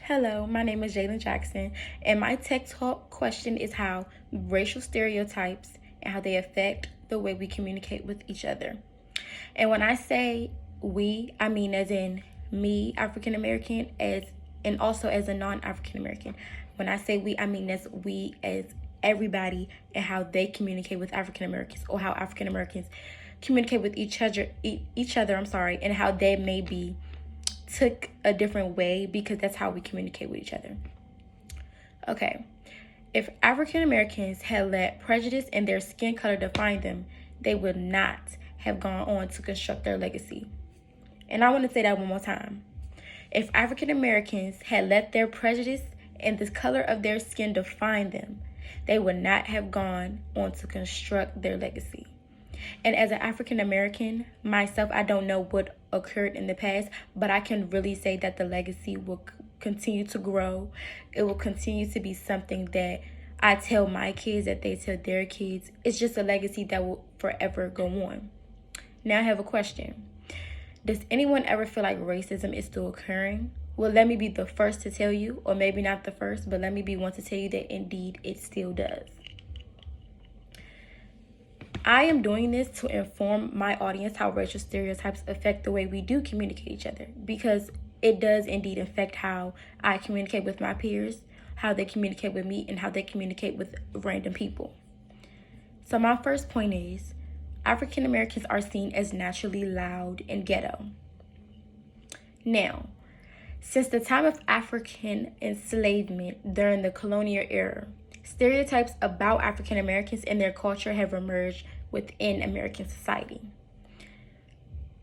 Hello, my name is Jalen Jackson, and my tech talk question is how racial stereotypes and how they affect the way we communicate with each other. And when I say we, I mean as in me, African American, as and also as a non-African American. When I say we, I mean as we as everybody and how they communicate with African Americans, or how African Americans communicate with each other, and how they may be took a different way because that's how we communicate with each other. Okay, if African Americans had let prejudice and their skin color define them, they would not have gone on to construct their legacy. And I want to say that one more time. If African Americans had let their prejudice and the color of their skin define them, they would not have gone on to construct their legacy. And as an African American myself, I don't know what occurred in the past, but I can really say that the legacy will continue to grow. It will continue to be something that I tell my kids, that they tell their kids. It's just a legacy that will forever go on. Now I have a question. Does anyone ever feel like racism is still occurring? Well, let me be the first to tell you, or maybe not the first, but let me be one to tell you that indeed it still does. I am doing this to inform my audience how racial stereotypes affect the way we do communicate each other, because it does indeed affect how I communicate with my peers, how they communicate with me, and how they communicate with random people. So my first point is, African Americans are seen as naturally loud and ghetto. Now, since the time of African enslavement during the colonial era, stereotypes about African Americans and their culture have emerged within American society.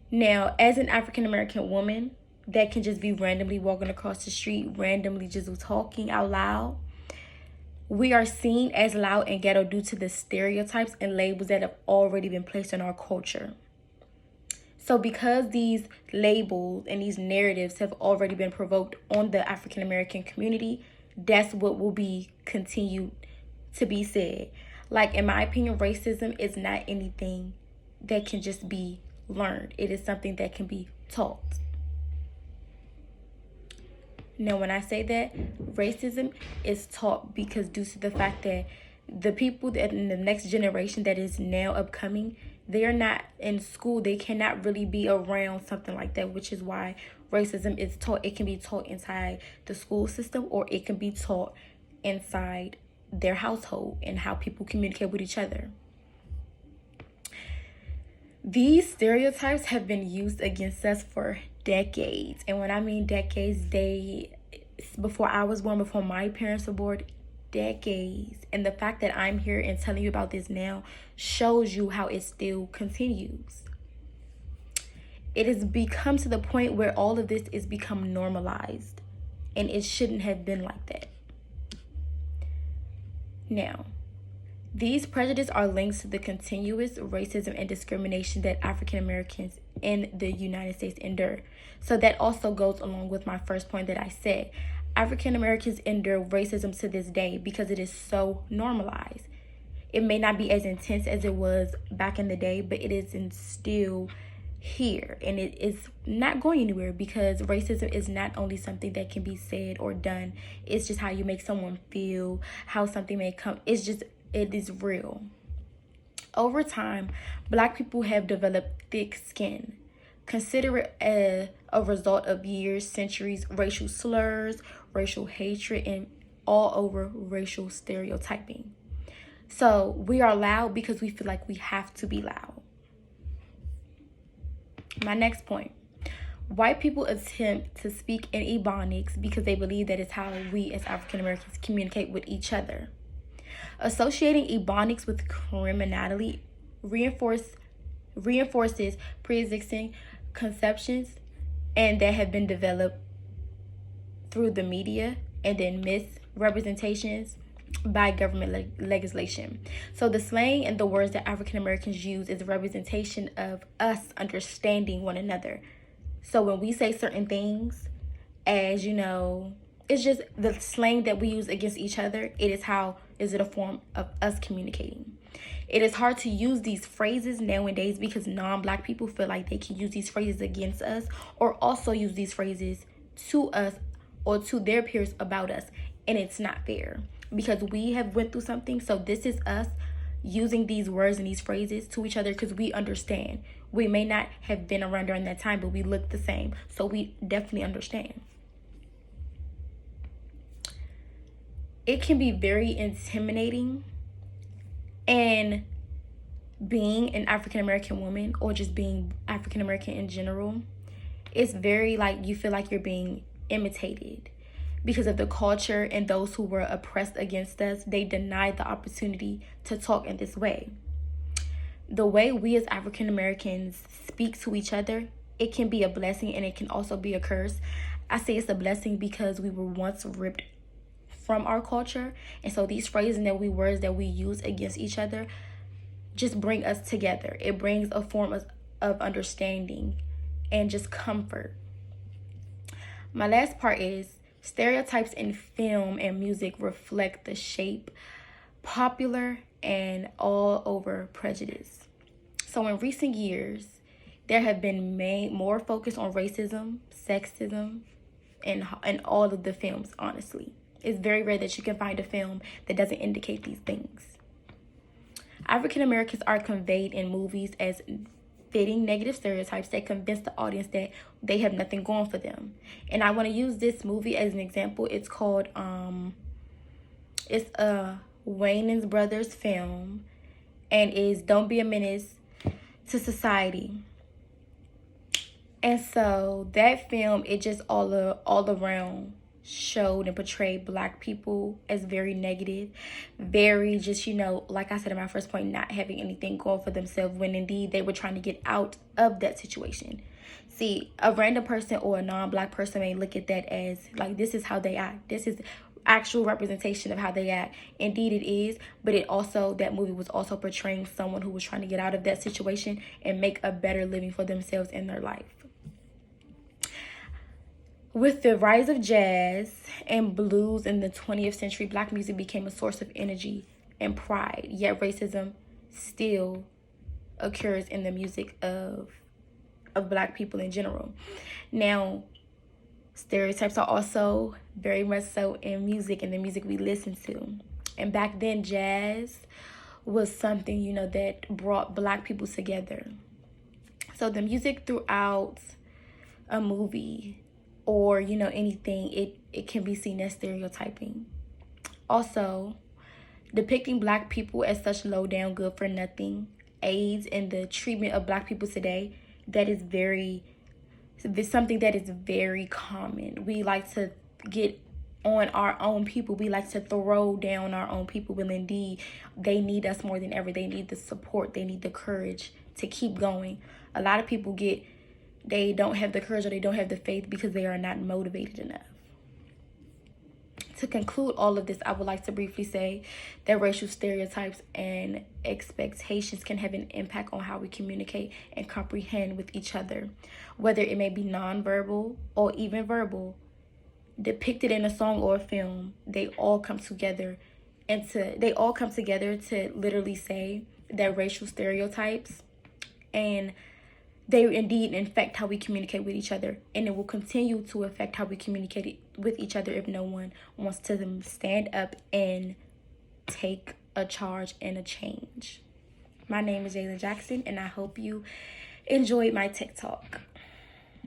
Now, as an African American woman that can just be randomly walking across the street, randomly just talking out loud, we are seen as loud and ghetto due to the stereotypes and labels that have already been placed in our culture. So because these labels and these narratives have already been provoked on the African American community, that's what will be continued to be said. Like, in my opinion, racism is not anything that can just be learned. It is something that can be taught. Now, when I say that, racism is taught because due to the fact that the people that in the next generation that is now upcoming, they are not in school. They cannot really be around something like that, which is why racism is taught. It can be taught inside the school system, or it can be taught inside their household and how people communicate with each other. These stereotypes have been used against us for decades. And when I mean decades, before I was born, before my parents were born, decades. And the fact that I'm here and telling you about this now shows you how it still continues. It has become to the point where all of this is become normalized, and it shouldn't have been like that. Now, these prejudices are linked to the continuous racism and discrimination that African Americans in the United States endure. So that also goes along with my first point that I said. African Americans endure racism to this day because it is so normalized. It may not be as intense as it was back in the day, but it is still here, and it is not going anywhere, because racism is not only something that can be said or done. It's just how you make someone feel, how something may come. It is real. Over time, Black people have developed thick skin. Consider it a result of years, centuries, racial slurs, racial hatred, and all over racial stereotyping. So we are loud because we feel like we have to be loud. My next point. White people attempt to speak in Ebonics because they believe that is how we as African Americans communicate with each other. Associating Ebonics with criminality reinforces pre-existing conceptions and that have been developed through the media and then misrepresentations by government legislation. So the slang and the words that African Americans use is a representation of us understanding one another. So when we say certain things, as you know, it's just the slang that we use against each other. Is it a form of us communicating? It is hard to use these phrases nowadays because non-Black people feel like they can use these phrases against us, or also use these phrases to us or to their peers about us, and it's not fair because we have went through something. So this is us using these words and these phrases to each other because we understand. We may not have been around during that time, but we look the same, so we definitely understand. It can be very intimidating, and being an African American woman, or just being African American in general, it's very like you feel like you're being imitated because of the culture, and those who were oppressed against us, they denied the opportunity to talk in this way. The way we as African Americans speak to each other, it can be a blessing and it can also be a curse. I say it's a blessing because we were once ripped from our culture, and so these phrases and words that we use against each other just bring us together. It brings a form of understanding and just comfort. My last part is stereotypes in film and music reflect the shape, popular, and all over prejudice. So in recent years, there have been more focus on racism, sexism, and all of the films, honestly. It's very rare that you can find a film that doesn't indicate these things. African Americans are conveyed in movies as fitting negative stereotypes that convince the audience that they have nothing going for them. And I want to use this movie as an example. It's called it's a Wayans Brothers film, and is Don't Be a Menace to Society. And so that film, it just all around showed and portrayed Black people as very negative, very just, like I said in my first point, not having anything going for themselves, when indeed they were trying to get out of that situation. See, a random person or a non-Black person may look at that as like, this is how they act, this is actual representation of how they act. Indeed it is, but that movie was also portraying someone who was trying to get out of that situation and make a better living for themselves in their life. With the rise of jazz and blues in the 20th century, Black music became a source of energy and pride, yet racism still occurs in the music of Black people in general. Now, stereotypes are also very much so in music and the music we listen to. And back then, jazz was something, that brought Black people together. So the music throughout a movie or anything, it can be seen as stereotyping. Also, depicting Black people as such low down, good for nothing aids in the treatment of Black people today. That is something that is very common. We like to get on our own people. We like to throw down our own people, when indeed they need us more than ever. They need the support, they need the courage to keep going. A lot of people they don't have the courage or they don't have the faith because they are not motivated enough. To conclude all of this, I would like to briefly say that racial stereotypes and expectations can have an impact on how we communicate and comprehend with each other, whether it may be nonverbal or even verbal. Depicted in a song or a film, they all come together to literally say that racial stereotypes, and they indeed affect how we communicate with each other, and it will continue to affect how we communicate with each other if no one wants to stand up and take a charge and a change. My name is Jayla Jackson, and I hope you enjoyed my TikTok.